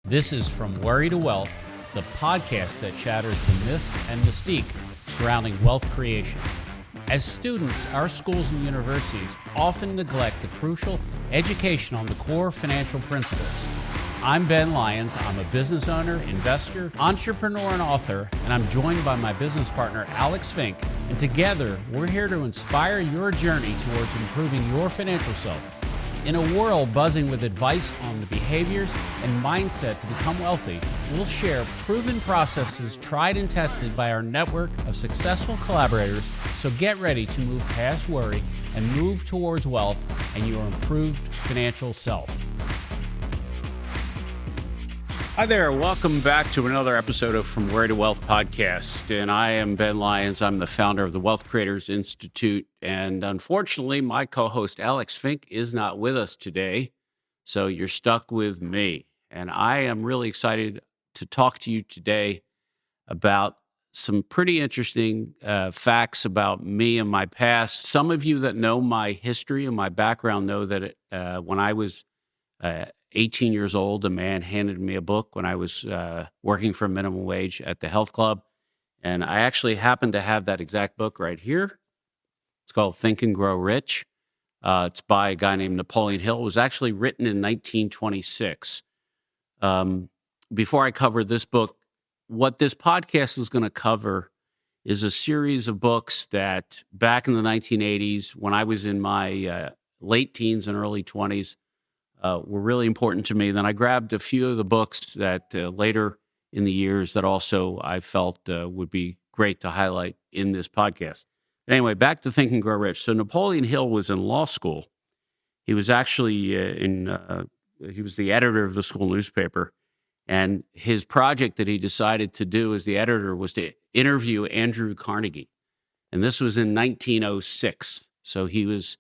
This is From Worry to Wealth, the podcast that shatters the myths and mystique surrounding wealth creation. As students, our schools and universities often neglect the crucial education on the core financial principles. I'm Ben Lyons. I'm a business owner, investor, entrepreneur, and author, and I'm joined by my business partner, Alex Fink. And together, we're here to inspire your journey towards improving your financial self. In a world buzzing with advice on the behaviors and mindset to become wealthy, we'll share proven processes tried and tested by our network of successful collaborators. So get ready to move past worry and move towards wealth and your improved financial self. Hi there. Welcome back to another episode of From Worry to Wealth podcast. And I am Ben Lyons. I'm the founder of the Wealth Creators Institute. And unfortunately, my co-host Alex Fink is not with us today. So you're stuck with me. And I am really excited to talk to you today about some pretty interesting facts about me and my past. Some of you that know my history and my background know that when I was 18 years old, a man handed me a book when I was working for minimum wage at the health club. And I actually happen to have that exact book right here. It's called Think and Grow Rich. It's by a guy named Napoleon Hill. It was actually written in 1926. Before I cover this book, what this podcast is going to cover is a series of books that back in the 1980s, when I was in my late teens and early 20s, were really important to me. Then I grabbed a few of the books that later in the years that also I felt would be great to highlight in this podcast. Anyway, back to Think and Grow Rich. So Napoleon Hill was in law school. He was actually he was the editor of the school newspaper. And his project that he decided to do as the editor was to interview Andrew Carnegie. And this was in 1906. So he was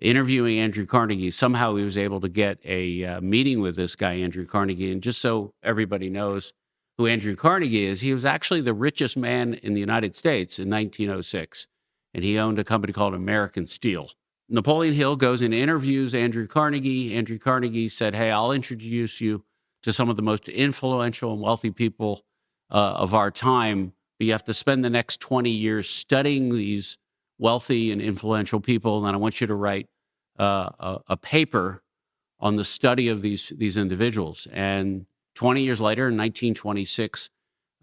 interviewing Andrew Carnegie. Somehow he was able to get a meeting with this guy, Andrew Carnegie. And just so everybody knows who Andrew Carnegie is, he was actually the richest man in the United States in 1906. And he owned a company called American Steel. Napoleon Hill goes and interviews Andrew Carnegie. Andrew Carnegie said, "Hey, I'll introduce you to some of the most influential and wealthy people of our time. But you have to spend the next 20 years studying these wealthy and influential people, and then I want you to write a paper on the study of these individuals." And 20 years later, in 1926,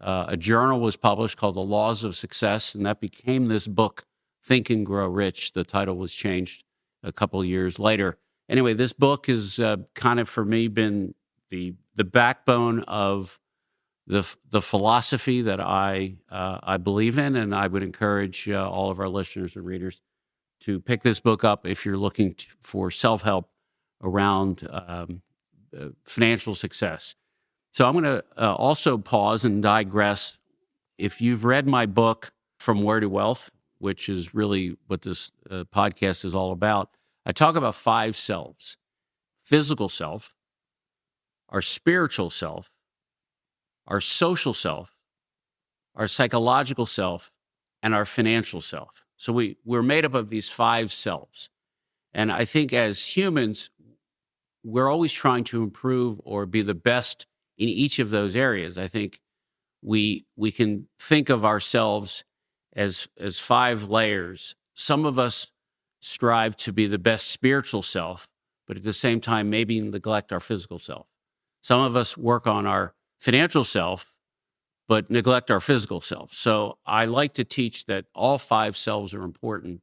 a journal was published called The Laws of Success, and that became this book, Think and Grow Rich. The title was changed a couple of years later. Anyway, this book has kind of, for me, been the backbone of the philosophy that I believe in, and I would encourage all of our listeners and readers to pick this book up if you're looking for self-help around financial success. So I'm going to also pause and digress. If you've read my book, From Worry to Wealth, which is really what this podcast is all about, I talk about 5 selves: physical self, our spiritual self, our social self, our psychological self, and our financial self. So we're made up of these 5 selves. And I think as humans, we're always trying to improve or be the best in each of those areas. I think we can think of ourselves as 5 layers. Some of us strive to be the best spiritual self, but at the same time, maybe neglect our physical self. Some of us work on our financial self, but neglect our physical self. So I like to teach that all 5 selves are important.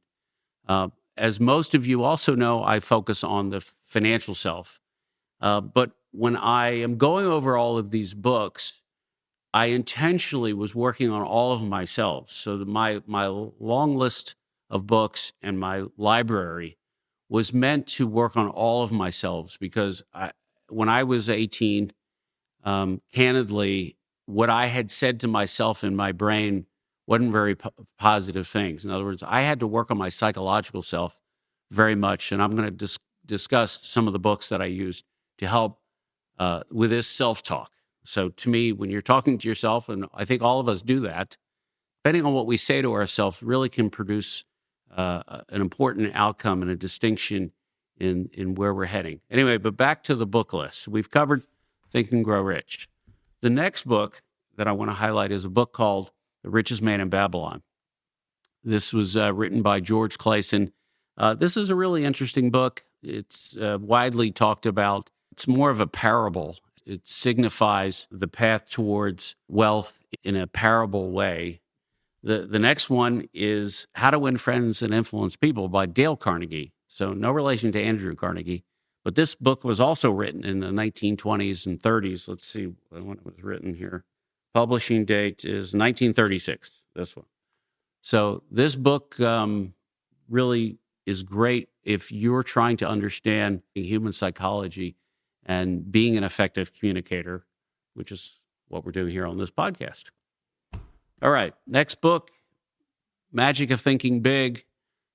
As most of you also know, I focus on the financial self. But when I am going over all of these books, I intentionally was working on all of my selves. So my long list of books and my library was meant to work on all of my selves, because when I was 18, candidly, what I had said to myself in my brain wasn't very positive things. In other words, I had to work on my psychological self very much. And I'm going to discuss some of the books that I used to help with this self-talk. So to me, when you're talking to yourself, and I think all of us do that, depending on what we say to ourselves, really can produce an important outcome and a distinction in where we're heading. Anyway, but back to the book list. We've covered Think and Grow Rich. The next book that I want to highlight is a book called The Richest Man in Babylon. This was written by George Clason. This is a really interesting book. It's widely talked about. It's more of a parable. It signifies the path towards wealth in a parable way. The next one is How to Win Friends and Influence People by Dale Carnegie. So no relation to Andrew Carnegie. But this book was also written in the 1920s and 30s. Let's see when it was written here. Publishing date is 1936, this one. So this book really is great if you're trying to understand human psychology and being an effective communicator, which is what we're doing here on this podcast. All right, next book, Magic of Thinking Big.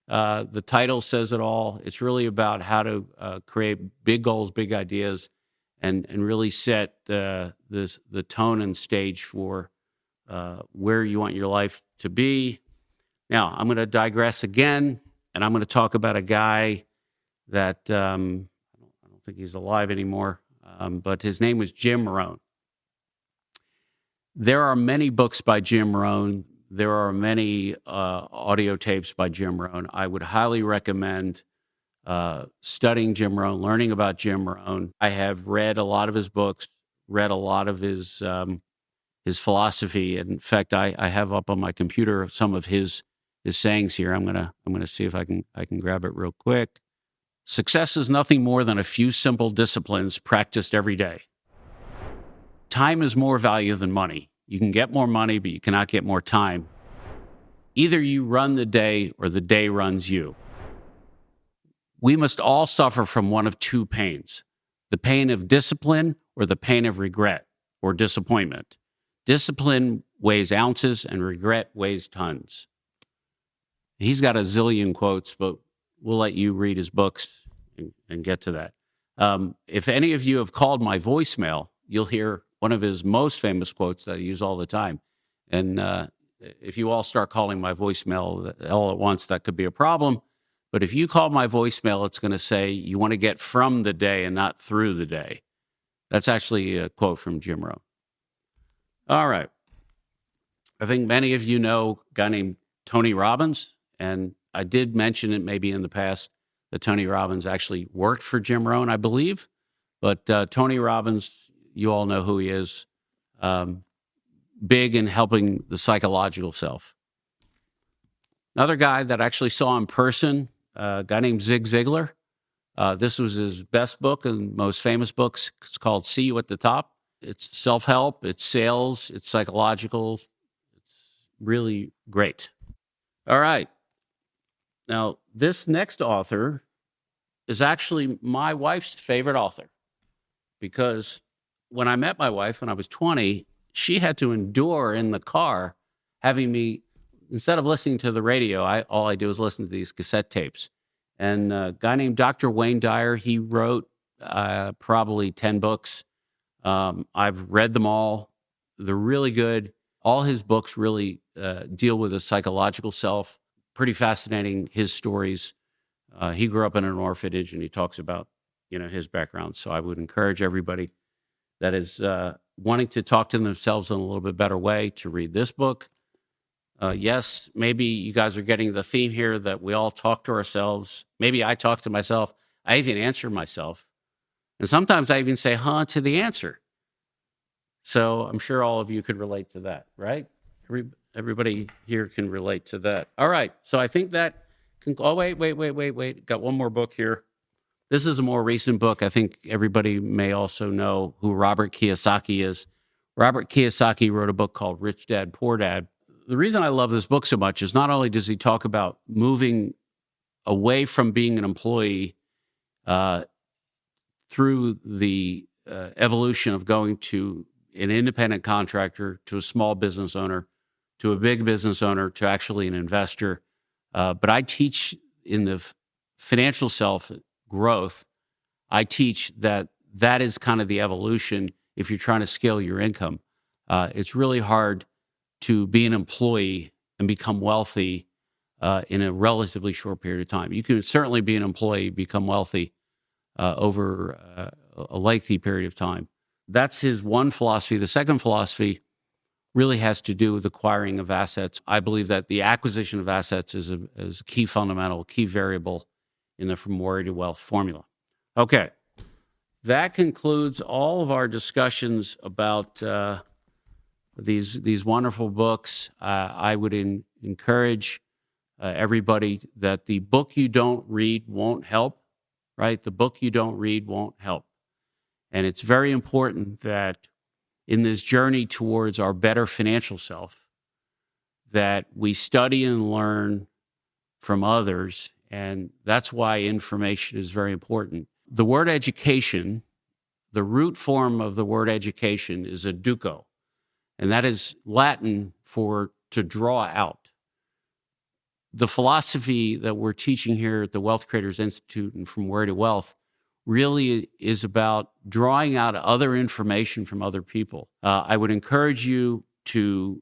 The title says it all. It's really about how to create big goals, big ideas, and really set the tone and stage for where you want your life to be. Now, I'm going to digress again, and I'm going to talk about a guy that I don't think he's alive anymore, but his name was Jim Rohn. There are many books by Jim Rohn. There are many audio tapes by Jim Rohn. I would highly recommend studying Jim Rohn, learning about Jim Rohn. I have read a lot of his books, read a lot of his philosophy. In fact, I have up on my computer some of his sayings here. I'm gonna see if I can grab it real quick. Success is nothing more than a few simple disciplines practiced every day. Time is more value than money. You can get more money, but you cannot get more time. Either you run the day or the day runs you. We must all suffer from one of two pains, the pain of discipline or the pain of regret or disappointment. Discipline weighs ounces and regret weighs tons. He's got a zillion quotes, but we'll let you read his books and get to that. If any of you have called my voicemail, you'll hear one of his most famous quotes that I use all the time. And if you all start calling my voicemail all at once, that could be a problem. But if you call my voicemail, it's going to say you want to get from the day and not through the day. That's actually a quote from Jim Rohn. All right. I think many of you know a guy named Tony Robbins. And I did mention it maybe in the past that Tony Robbins actually worked for Jim Rohn, I believe. But Tony Robbins, you all know who he is, big in helping the psychological self. Another guy that I actually saw in person, a guy named Zig Ziglar. This was his best book and most famous books. It's called See You at the Top. It's self-help, it's sales, it's psychological. It's really great. All right. Now, this next author is actually my wife's favorite author because when I met my wife when I was 20, she had to endure in the car having me, instead of listening to the radio, all I do is listen to these cassette tapes. And a guy named Dr. Wayne Dyer, he wrote probably 10 books. I've read them all. They're really good. All his books really deal with the psychological self. Pretty fascinating, his stories. He grew up in an orphanage, and he talks about, his background. So I would encourage everybody that is wanting to talk to themselves in a little bit better way to read this book. Yes, maybe you guys are getting the theme here that we all talk to ourselves. Maybe I talk to myself. I even answer myself. And sometimes I even say, to the answer. So I'm sure all of you could relate to that, right? Everybody here can relate to that. All right. So I think that can, wait. Got one more book here. This is a more recent book. I think everybody may also know who Robert Kiyosaki is. Robert Kiyosaki wrote a book called Rich Dad, Poor Dad. The reason I love this book so much is not only does he talk about moving away from being an employee through the evolution of going to an independent contractor, to a small business owner, to a big business owner, to actually an investor. But I teach in the financial self growth, I teach that is kind of the evolution if you're trying to scale your income. It's really hard to be an employee and become wealthy in a relatively short period of time. You can certainly be an employee, become wealthy over a lengthy period of time. That's his one philosophy. The second philosophy really has to do with acquiring of assets. I believe that the acquisition of assets is a key fundamental, key variable in the From Worry to Wealth formula. Okay, that concludes all of our discussions about these wonderful books. I would encourage everybody that the book you don't read won't help, right? The book you don't read won't help. And it's very important that in this journey towards our better financial self, that we study and learn from others. And that's why information is very important. The word education, the root form of the word education is educo, and that is Latin for to draw out. The philosophy that we're teaching here at the Wealth Creators Institute and From Worry to Wealth really is about drawing out other information from other people. I would encourage you to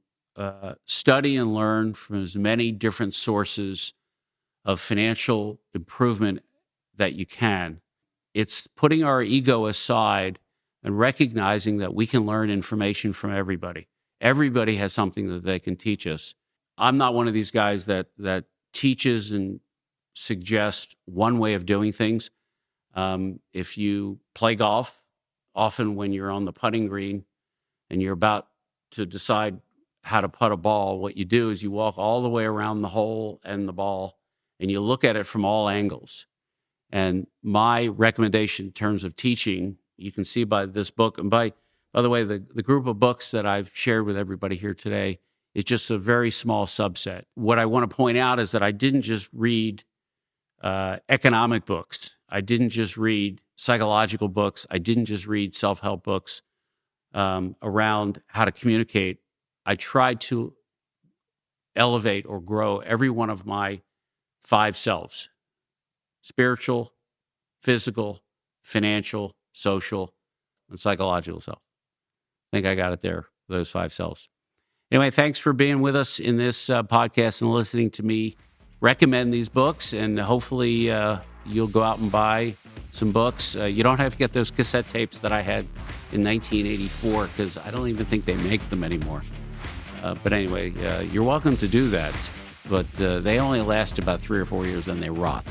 study and learn from as many different sources of financial improvement that you can. It's putting our ego aside and recognizing that we can learn information from everybody. Everybody has something that they can teach us. I'm not one of these guys that teaches and suggests one way of doing things. If you play golf, often when you're on the putting green and you're about to decide how to putt a ball, what you do is you walk all the way around the hole and the ball, and you look at it from all angles. And my recommendation in terms of teaching, you can see by this book, and by the way, the group of books that I've shared with everybody here today is just a very small subset. What I want to point out is that I didn't just read economic books. I didn't just read psychological books. I didn't just read self-help books around how to communicate. I tried to elevate or grow every one of my 5 selves: spiritual, physical, financial, social, and psychological self. I think I got it there, those 5 selves. Anyway, thanks for being with us in this podcast and listening to me recommend these books, and hopefully you'll go out and buy some books. You don't have to get those cassette tapes that I had in 1984 because I don't even think they make them anymore. But anyway, you're welcome to do that, but they only last about 3 or 4 years, then they rot.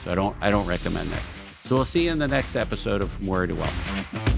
So I don't recommend that. So we'll see you in the next episode of From Worry to Wealth.